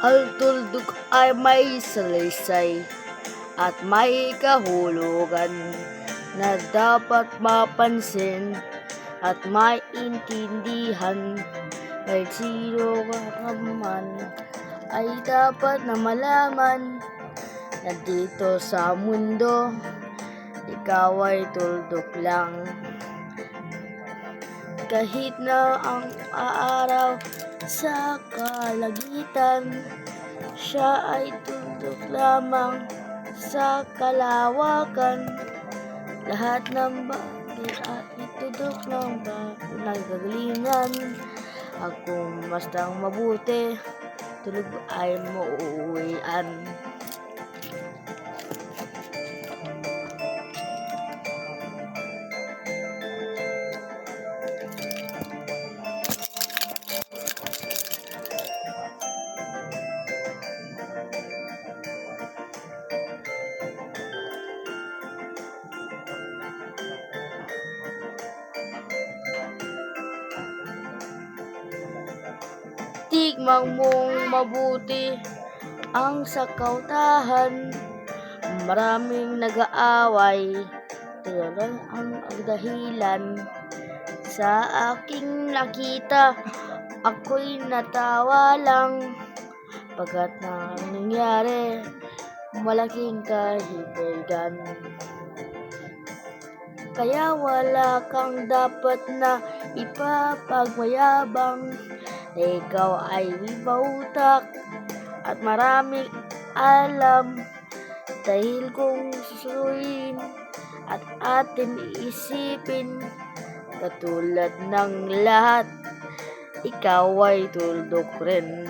Ang tuldok ay may salaysay at may kahulugan na dapat mapansin at maintindihan. Kahit sino ka man ay dapat na malaman na dito sa mundo ikaw ay tuldok lang. Kahit na ang araw sa kalagitan, siya ay tuldok lamang sa kalawakan. Lahat ng bagay ay tuldok ng nagagalingan. At kung bastang mabuti, tulog ay mauuwian. Tigmang mong mabuti ang sa kautahan. Maraming nag-aaway, tuloy ang dahilan. Sa aking nakita, ako'y natawa lang. Pagkat nangyari, malaking kahibigan. Kaya wala kang dapat na ipapagmayabang. Ikaw ay wibautak at maraming alam. Dahil kung susuin at atin iisipin, katulad ng lahat, ikaw ay tuldok rin.